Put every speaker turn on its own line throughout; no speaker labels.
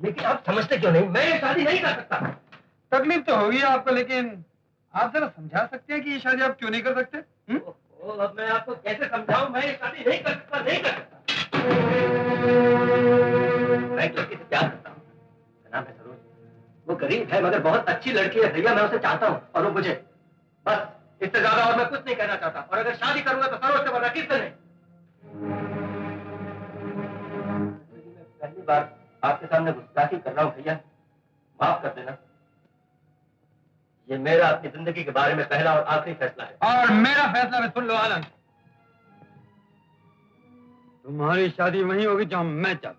लेकिन आप समझते क्यों नहीं? मैं ये शादी नहीं कर सकता।
तकलीफ तो होगी आपको, लेकिन आप जरा समझा सकते हैं कि ये शादी आप क्यों नहीं कर सकते?
अब मैं आपको कैसे समझाऊं? मैं ये शादी नहीं कर सकता, नहीं कर सकता। मैं एक लड़की से प्यार करता हूँ, उसका नाम है सरोज। वो गरीब है मगर बहुत अच्छी लड़की है भैया, मैं उसे चाहता हूँ और वो मुझे। बस इससे ज्यादा और मैं कुछ नहीं कहना चाहता। और अगर शादी करूंगा तो सरोज से, वरना किससे नहीं। पहली बार आपके सामने गुस्ताखी कर रहा हूँ भैया, माफ कर देना। ये मेरा अपनी जिंदगी के बारे में पहला और आखिरी फैसला है।
और मेरा फैसला भी सुन लो आनंद, तुम्हारी शादी वहीं होगी जहां मैं चाहता हूं।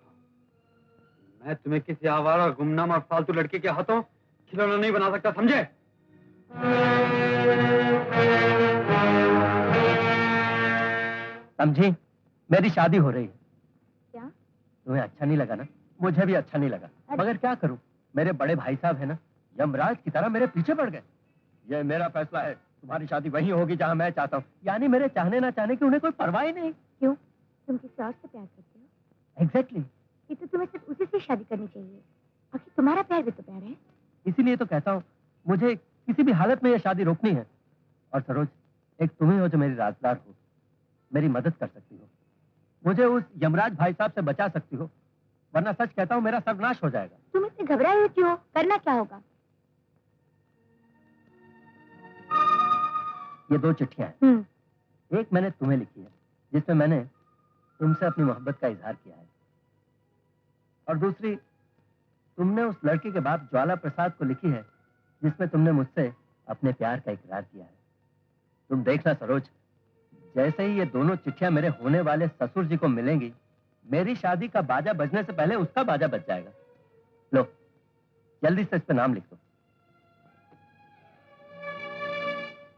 मैं तुम्हें किसी आवारा, गुमनाम और फालतू लड़के के हाथों खिलौना नहीं बना सकता, समझे?
समझी? मेरी शादी हो रही है।
क्या?
तुम्हें अच्छा नहीं लगा ना? मुझे भी अच्छा नहीं लगा, मगर क्या करूं? मेरे बड़े भाई साहब है ना, यमराज की तरह मेरे पीछे पड़ गए। ये मेरा फैसला है, तुम्हारी शादी वहीं होगी जहां मैं चाहता हूँ। यानी मेरे चाहने ना चाहने की उन्हें कोई परवाह ही नहीं।
क्यों? तुम किसी और से प्यार करते हो?
एग्जैक्टली।
ये तो तुम्हें सिर्फ उसी से शादी करनी चाहिए। आखिर तुम्हारा प्यार भी तो प्यार है।
इसीलिए तो कहता हूँ, मुझे किसी भी हालत में यह शादी रोकनी है। और सरोज, एक तुम ही हो जो मेरी राजदार हो, मेरी मदद कर सकती हो, मुझे उस यमराज भाई साहब से बचा सकती हो, वरना सच कहता हूँ मेरा सर्वनाश हो जाएगा।
तुम इतने घबराए हुए क्यों? करना क्या होगा?
ये 2 चिट्ठियां हैं। एक मैंने तुम्हें लिखी है, जिसमें मैंने तुमसे अपनी मोहब्बत का इजहार किया है। और दूसरी तुमने उस लड़के के बाप ज्वाला प्रसाद को लिखी है, जिसमें तुमने मुझसे अपने प्यार का इकरार किया है। तुम देखना सरोज, जैसे ही ये दोनों चिट्ठियां मेरे होने वाले ससुर जी को मिलेंगी, मेरी शादी का बाजा बजने से पहले उसका बाजा बज जाएगा। लो, जल्दी से इस पे नाम लिख दो।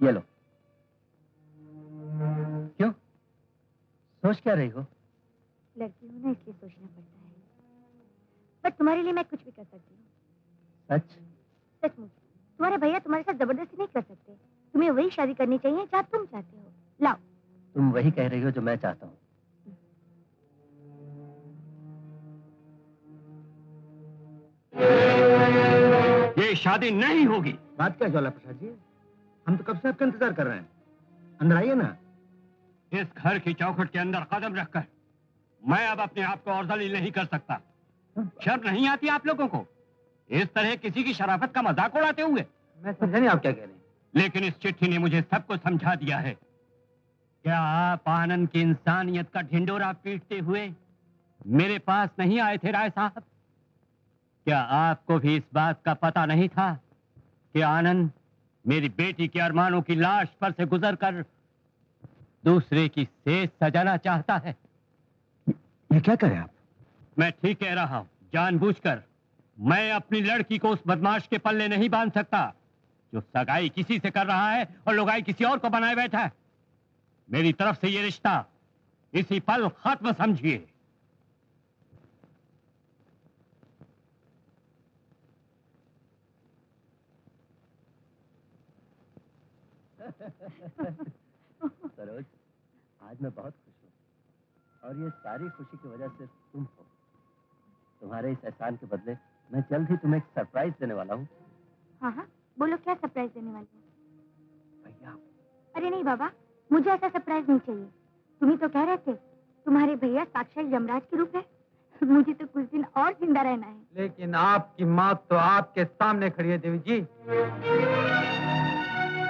ये लो। क्यों? सोच क्या रही हो?
लड़की हो ना, इसलिए सोचना पड़ता है। पर तुम्हारे लिए मैं कुछ भी कर सकती हूँ।
सच?
सचमुच। तुम्हारे भैया तुम्हारे साथ जबरदस्ती नहीं कर सकते। तुम्हें वही शादी करनी चाहिए जहाँ तुम चाहते हो। लाओ।
तुम वही कह रही हो जो मैं चाहता हूँ।
ये शादी नहीं होगी।
बात क्या ज्वाला प्रसाद जी? हम तो कब से आपका इंतजार कर रहे हैं। अंदर आइए ना।
इस घर की चौखट के अंदर कदम रखकर मैं अब अपने आप को और जलील नहीं कर सकता। शर्म नहीं आती आप लोगों को इस तरह किसी की शराफत का मजाक उड़ाते हुए?
मैं समझा नहीं आप क्या कह रहे हैं।
लेकिन इस चिट्ठी ने मुझे सब कुछ समझा दिया है। क्या आप आनंद की इंसानियत का ढिंडोरा पीटते हुए मेरे पास नहीं आए थे राय साहब? क्या आपको भी इस बात का पता नहीं था कि आनंद मेरी बेटी के अरमानों की लाश पर से गुजरकर दूसरे की सेज सजाना चाहता है?
ये क्या करें आप?
मैं ठीक कह रहा हूं, जानबूझकर। मैं अपनी लड़की को उस बदमाश के पल्ले नहीं बांध सकता जो सगाई किसी से कर रहा है और लुगाई किसी और को बनाए बैठा है। मेरी तरफ से ये रिश्ता इसी पल खत्म समझिए।
सरोज, आज मैं बहुत खुश हूँ और ये सारी खुशी की वजह से तुम हो। तुम्हारे इस एहसान के बदले मैं जल्द ही तुम्हें एक सरप्राइज देने वाला हूँ।
हाँ हाँ, बोलो क्या सरप्राइज देने वाले हो?
भैया।
अरे नहीं बाबा, मुझे ऐसा सरप्राइज नहीं चाहिए। तुम ही तो कह रहे थे तुम्हारे भैया साक्षात यमराज के रूप है। मुझे तो कुछ दिन और जिंदा रहना है।
लेकिन आपकी मौत तो आपके सामने खड़ी है देवी जी।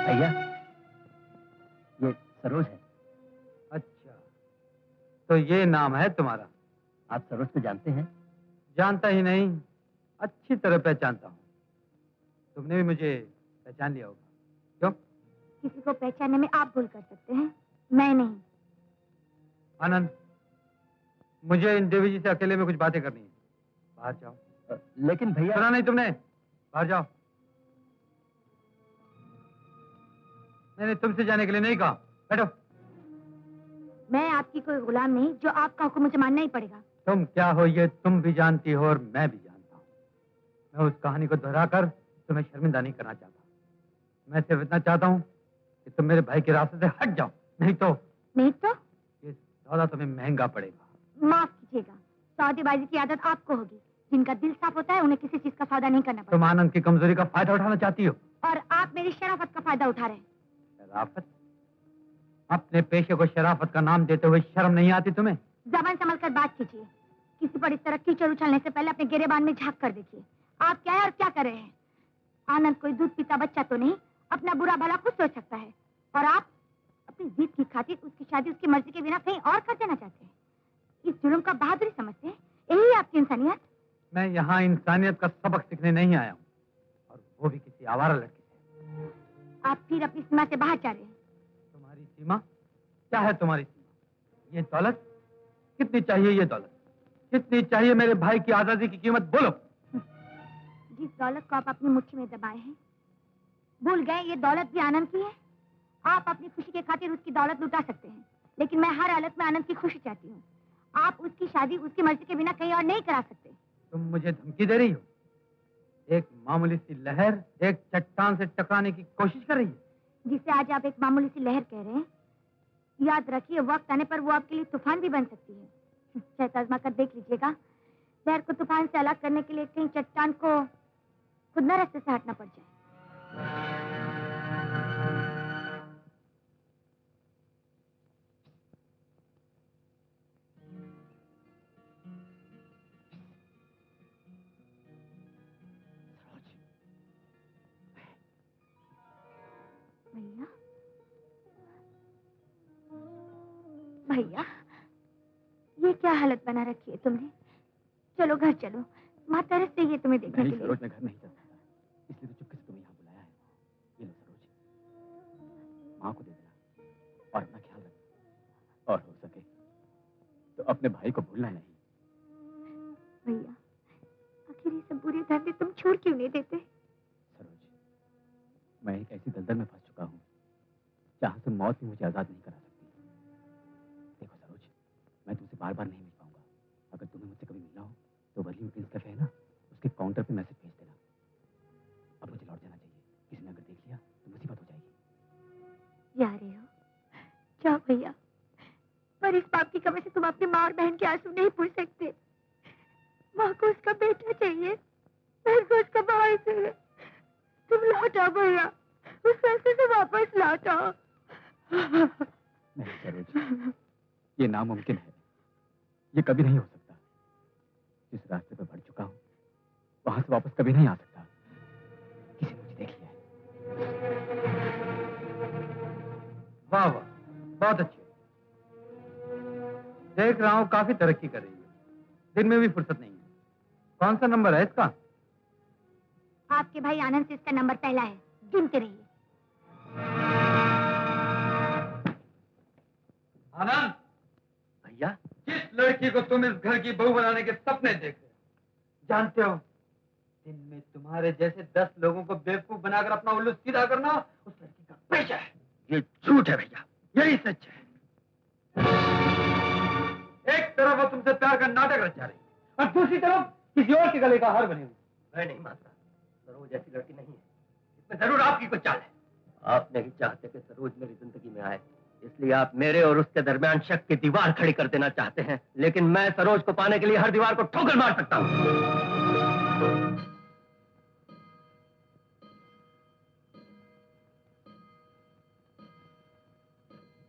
भैया, ये सरोज है।
अच्छा, तो ये नाम है तुम्हारा?
आप सरोज को जानते हैं?
जानता ही नहीं, अच्छी तरह पहचानता हूँ। तुमने भी मुझे पहचान लिया होगा। क्यों?
किसी को पहचानने में आप भूल कर सकते हैं, मैं नहीं।
आनंद, मुझे इन देवी जी से अकेले में कुछ बातें करनी है। बाहर जाओ।
लेकिन भैया।
सुना नहीं तुमने? बाहर जाओ। मैंने तुमसे जाने के लिए नहीं कहा। बैठो।
मैं आपकी कोई गुलाम नहीं जो आपका हुक्म मुझे मानना ही पड़ेगा।
तुम क्या हो ये तुम भी जानती हो और मैं भी जानता हूँ। मैं उस कहानी को दोहराकर तुम्हें शर्मिंदा नहीं करना चाहता। मैं सिर्फ इतना चाहता हूँ कि तुम मेरे भाई के रास्ते से हट जाओ। नहीं तो ये सौदा तुम्हें महंगा पड़ेगा।
माफ कीजिएगा, सौदेबाजी की आदत आपको होगी, जिनका दिल साफ होता है उन्हें किसी चीज का सौदा नहीं करना
तुम
पड़ता।
आनंद की कमजोरी का फायदा उठाना चाहती हो?
और आप मेरी शराफत का फायदा उठा रहे हैं।
शराफत? अपने पेशे को शराफत का नाम देते हुए शर्म नहीं आती तुम्हें?
जबान संभल कर बात कीजिए। किसी पर इस तरह कीचड़ उछलने से पहले अपने गिरेबान में झांक कर देखिए। आप क्या है और क्या कर रहे हैं? आनंद कोई दूध पीता बच्चा तो नहीं, अपना बुरा भला खुद सोच सकता है। और आप अपनी जिद की खातिर उसकी शादी उसकी मर्जी के बिना कहीं और कर देना चाहते हैं। इस जुल्म का बहादुरी समझते हैं? यही है आपकी इंसानियत?
मैं यहाँ इंसानियत का सबक सीखने नहीं आया हूँ, और वो भी किसी आवारा लड़की से।
आप फिर अपनी सीमा से बाहर जा रहे हैं।
तुम्हारी सीमा? क्या है तुम्हारी सीमा? ये दौलत? कितनी चाहिए ये दौलत? कितनी चाहिए मेरे भाई की आजादी की कीमत? बोलो।
जिस दौलत को आप अपनी मुट्ठी में दबाए हैं, भूल गए ये दौलत भी आनंद की है। आप अपनी खुशी के खातिर उसकी दौलत लुटा सकते हैं, लेकिन मैं हर हालत में आनंद की खुशी चाहती हूँ। आप उसकी शादी उसकी मर्जी के बिना कहीं और नहीं करा सकते।
तुम मुझे धमकी दे रही हो? एक मामूली सी लहर एक चट्टान से टकराने की कोशिश कर रही है।
जिसे आज आप एक मामूली सी लहर कह रहे हैं, याद रखिए वक्त आने पर वो आपके लिए तूफान भी बन सकती है। शायद आजमा कर देख लीजिएगा। लहर को तूफान से अलग करने के लिए कहीं चट्टान को खुद न रास्ते से हटना पड़ जाए। भैया, भैया, ये क्या हालत बना रखी है तुमने? चलो घर चलो, माँ तरस से ये तुम्हें देखने के लिए।
सरोज, मैं घर नहीं जा सकता, इसलिए तो चुपके से तुम्हें यहाँ बुलाया है। ये लो सरोज, माँ को दे देना और अपना ख्याल रखना, और हो सके तो अपने भाई को भूलना नहीं।
भैया, आखिर ये सब बुरे धंधे तुम छोड़ क्यों नहीं देते?
सरोज, मैं एक ऐसी दलदल में फंस चुका हूँ जहाँ से मौत भी मुझे आजाद नहीं करा सकती। देखो सरोज, मैं तुमसे बार बार नहीं मिल पाऊंगा। अगर तुम्हें मुझसे कभी मिलना हो तो वलीम प्रिंस कैफे है ना, उसके काउंटर पे मैसेज भेज देना। अब मुझे लौट जाना चाहिए, किसी ने अगर देख लिया तो मुसीबत हो जाएगी।
जा रहे हो? जाओ भैया, पर इस पाप की कमी से तुम अपनी माँ और बहन के आंसू नहीं पूछ सकते। माँ को उसका बेटा चाहिए, बहन को उसका भाई चाहिए। तुम लौटाओ भैया, उस पैसे से वापस लौटाओ।
नहीं सरोज, ये नामुमकिन है, ये कभी नहीं हो सकता। जिस रास्ते पर बढ़ चुका हूँ वहां से वापस कभी नहीं आ सकता। किसी ने मुझे देख लिया है।
वाह वाह, बहुत अच्छे। देख रहा हूँ काफी तरक्की कर रही है, दिन में भी फुर्सत नहीं है। कौन सा नंबर है इसका?
आपके भाई आनंद से इसका नंबर पहला है, गिनते रहिए।
आनंद,
भैया,
जिस लड़की को तुम इस घर की बहू बनाने के सपने देख रहे हो, जानते हो दिन में तुम्हारे जैसे 10 लोगों को बेवकूफ बनाकर अपना उल्लू सीधा करना उस लड़की का पेशा है।
ये झूठ है भैया।
यही सच है। एक तरफ वो तुमसे प्यार का नाटक रचा रही है और दूसरी तरफ किसी और के गले का हार बने हुए।
मैं नहीं मानता, सरोज ऐसी लड़की नहीं है। इसमें जरूर आपकी कोई चाल है। आप नहीं चाहते कि सरोज मेरी जिंदगी में आए, इसलिए आप मेरे और उसके दरमियान शक की दीवार खड़ी कर देना चाहते हैं। लेकिन मैं सरोज को पाने के लिए हर दीवार को ठोकर मार सकता हूँ।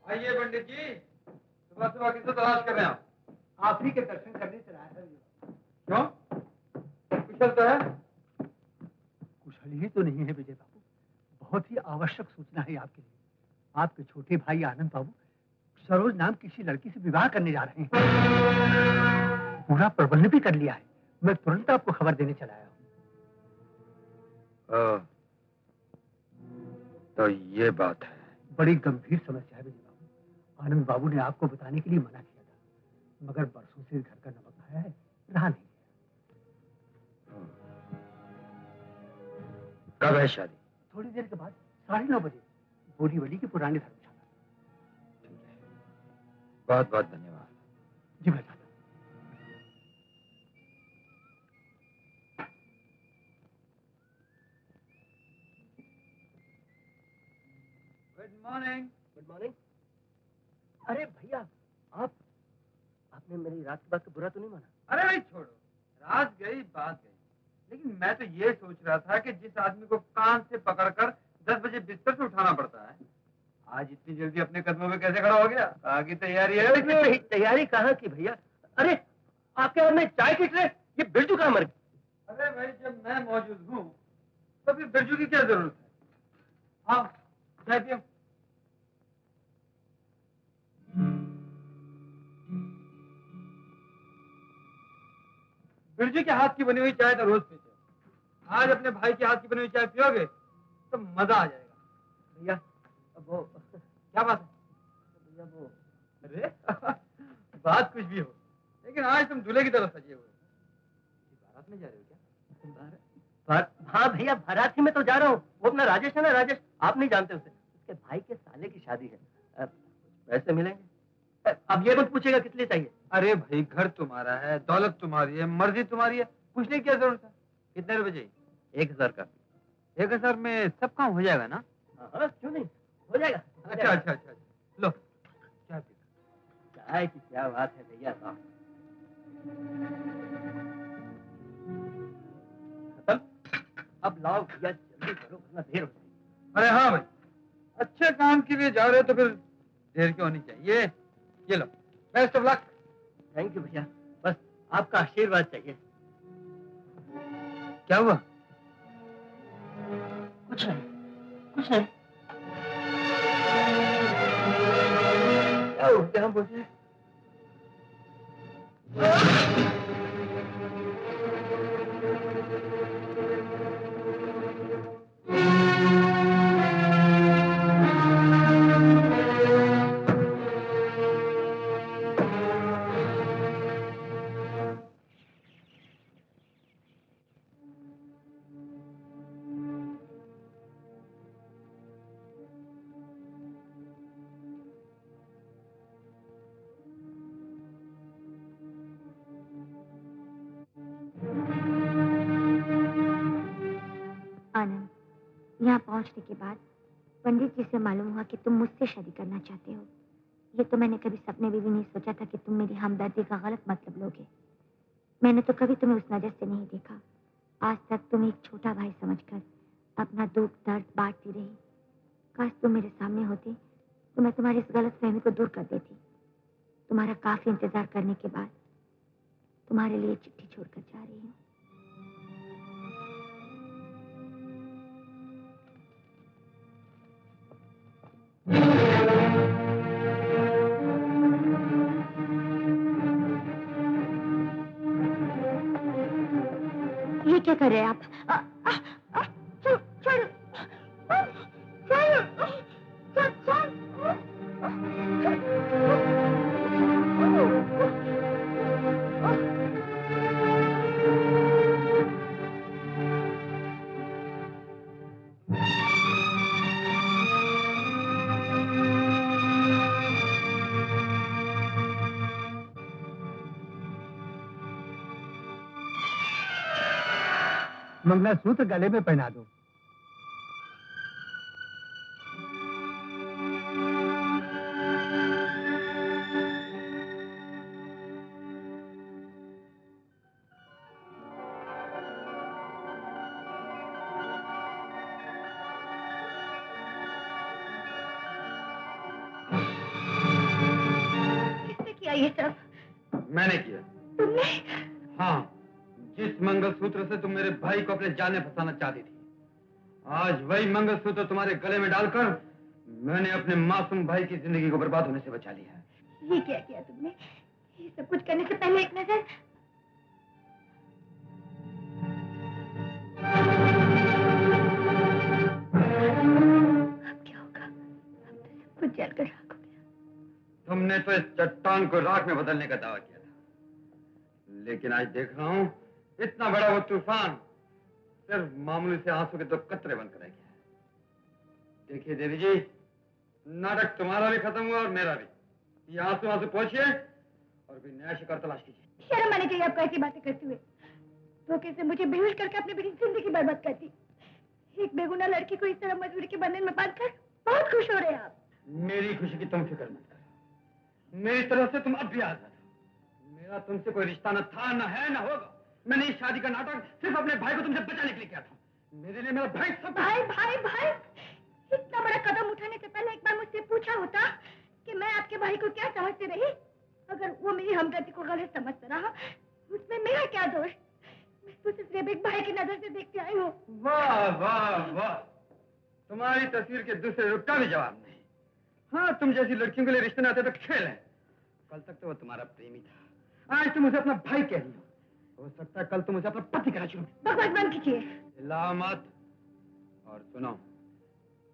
आइए पंडित जी, सुबह सुबह किसको तलाश कर रहे हैं
आप ही के दर्शन करने चला है।
क्यों? कुशल तो है?
कुशल ही तो नहीं है विजय बाबू, बहुत ही आवश्यक सूचना है आपके लिए। आपके छोटे भाई आनंद बाबू सरोज नाम किसी लड़की से विवाह करने जा रहे हैं। पूरा प्रबंध भी कर लिया है। मैं तुरंत आपको खबर देने चला आया हूँ।
तो ये बात है।
बड़ी गंभीर समस्या है विजय बाबू। आनंद बाबू ने आपको बताने के लिए मना किया था, मगर बरसों से घर का नमक खाया है, रहा नहीं गया।
कब है शादी?
थोड़ी देर के बाद 9:30 बजे बोरीवली की पुरानी धर्मशाला।
ठीक है, बहुत बहुत धन्यवाद।
जी मैं जाता हूं।
Good morning.
Good morning. अरे भैया, आपने मेरी रात की बात को बुरा तो नहीं माना?
अरे भाई छोड़ो, बात गई, लेकिन मैं तो ये सोच रहा था कि जिस आदमी को कान से पकड़कर 10 बजे बिस्तर से उठाना पड़ता है, आज इतनी जल्दी अपने कदमों पे कैसे खड़ा हो गया? आगे तैयारी है?
तैयारी कहाँ की भैया? अरे आपके हाथ में चाय की ट्रे, ये बिरजू कहाँ मर गई?
अरे भाई, जब मैं मौजूद हूँ तो फिर बिरजू की क्या जरूरत है? हाँ, चाय पियो। बिरजू के हाथ की बनी हुई चाय तो रोज पीते हो, आज अपने भाई के हाथ की बनी हुई चाय पियोगे तो मजा आ जाएगा।
भैया अब वो
क्या बात है?
भैया वो
अरे बात कुछ भी हो, लेकिन आज तुम दूल्हे की तरह सजे हुए हो। बारात में जा रहे हो क्या?
हाँ भैया, बाराती में तो जा रहा हूँ। वो अपना राजेश है ना, राजेश, आप नहीं जानते उसे, उसके भाई के साले की शादी है। पैसे मिलेंगे। अब ये मत पूछेगा किस लिए चाहिए।
अरे भाई, घर तुम्हारा है, दौलत तुम्हारी है, मर्जी तुम्हारी है, पूछने की क्या जरूरत है? कितने रुपए चाहिए?
1000 का।
1000 में सब काम हो जाएगा ना?
हाँ, क्यों नहीं, हो जाएगा।
अच्छा अच्छा अच्छा, लो चाय पी।
चाय की क्या बात है भैया साहब। अब लाओ भैया, जल्दी करो वरना देर हो जाएगी।
अरे हाँ भाई, अच्छे काम के लिए जा रहे हो तो फिर देर क्यों होनी चाहिए? ये लो, best of luck.
Thank you भैया, बस आपका आशीर्वाद चाहिए।
क्या हुआ?
कुछ नहीं, कुछ नहीं। क्या हो गया मुझे?
आनंद, यहाँ पहुँचने के बाद पंडित जी से मालूम हुआ कि तुम मुझसे शादी करना चाहते हो। ये तो मैंने कभी सपने में भी नहीं सोचा था कि तुम मेरी हमदर्दी का गलत मतलब लोगे। मैंने तो कभी तुम्हें उस नजर से नहीं देखा। आज तक तुम एक छोटा भाई समझकर अपना दुख दर्द बांटती रही। काश तुम मेरे सामने होते तो मैं तुम्हारी इस गलत फहमी को दूर कर देती। तुम्हारा काफी इंतजार करने के बाद तुम्हारे लिए चिट्ठी छोड़कर जा रही हूँ। ये क्या कर रहे हैं आप? छोड़, छोड़,
मंगलसूत्र गले में पहना दो।
किसने किया ये सब?
मैंने किया।
तुमने?
हाँ, जिस मंगलसूत्र से तुम मेरे भाई को अपने जाल में फंसाना चाहती थी, आज वही मंगलसूत्र तुम्हारे गले में डालकर मैंने अपने मासूम भाई की जिंदगी को बर्बाद होने से बचा लिया है।
ये क्या किया तुमने? ये सब कुछ करने से पहले एक नजर। अब क्या होगा? अब तो सब कुछ जलकर राख हो गया।
तुमने तो इस चट्टान को राख में बदलने का दावा किया था, लेकिन आज देख रहा हूं इतना बड़ा वो तूफान सिर्फ मामूली से आंसू के दो कतरे बनकर रह गया है। देखिए देवी जी, नाटक तुम्हारा भी खत्म हुआ और मेरा भी। ये आंसू आंसू पहुंचिए और कोई नया शिकार तलाश कीजिए।
शर्म आनी चाहिए आपको ऐसी बातें करते हुए। धोखे से मुझे बेहोश करके अपनी बेटी जिंदगी बर्बाद करती। एक बेगुनाह लड़की को इस तरह मजबूरी के बंधन में बांधकर बहुत खुश हो रहे हैं आप।
मेरी खुशी की तुम फिक्र मत करो, मेरी तरफ से तुम अब भी आजाद हो। मेरा तुमसे कोई रिश्ता न था, न है, न होगा। मैंने इस शादी का नाटक सिर्फ अपने भाई को तुमसे बचाने के लिए किया था। मेरे लिए मेरा भाई सब।
भाई भाई भाई, इतना बड़ा कदम उठाने से पहले एक बार मुझसे पूछा होता कि मैं आपके भाई को क्या समझती रही। अगर वो मेरी हमदर्दी को गलत समझता रहा, उसमें मेरा क्या दोष? मैं तो सिर्फ एक भाई की नजर से देखते आई हूँ।
वाह वाह वाह, तुम्हारी तस्वीर के दूसरे रूप का भी जवाब नहीं। हाँ, तुम जैसी लड़कियों के लिए रिश्ते नाते तो खेल है। कल तक तो वो तुम्हारा प्रेमी था, आज तुम उसे अपना भाई कह रही हो सकता है कल तुम उसे अपना पति कहना शुरू।
बकवास बंद कीजिए।
चिल्लाओ मत। और सुनो,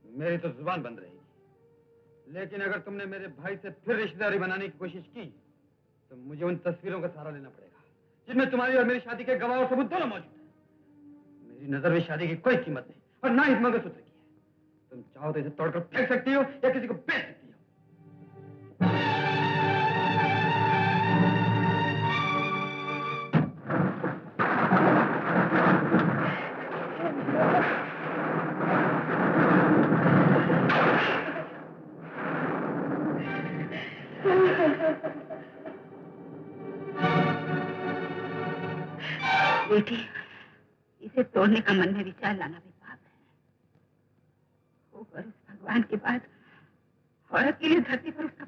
मेरी तो जुबान बंद रहेगी, लेकिन अगर तुमने मेरे भाई से फिर रिश्तेदारी बनाने की कोशिश की तो मुझे उन तस्वीरों का सहारा लेना पड़ेगा जिनमें तुम्हारी और मेरी शादी के गवाह और सबूत दोनों मौजूद हैं। मेरी नजर में शादी की कोई कीमत नहीं और ना ही मंगलसूत्र की है। तुम चाहो तो इसे तोड़कर फेंक सकती हो या किसी को बेच सकती हो।
बेटी, इसे तोड़ने का मन में विचार लाना भी पाप है। ऊपर उस भगवान के बाद औरत के लिए धरती पर उसका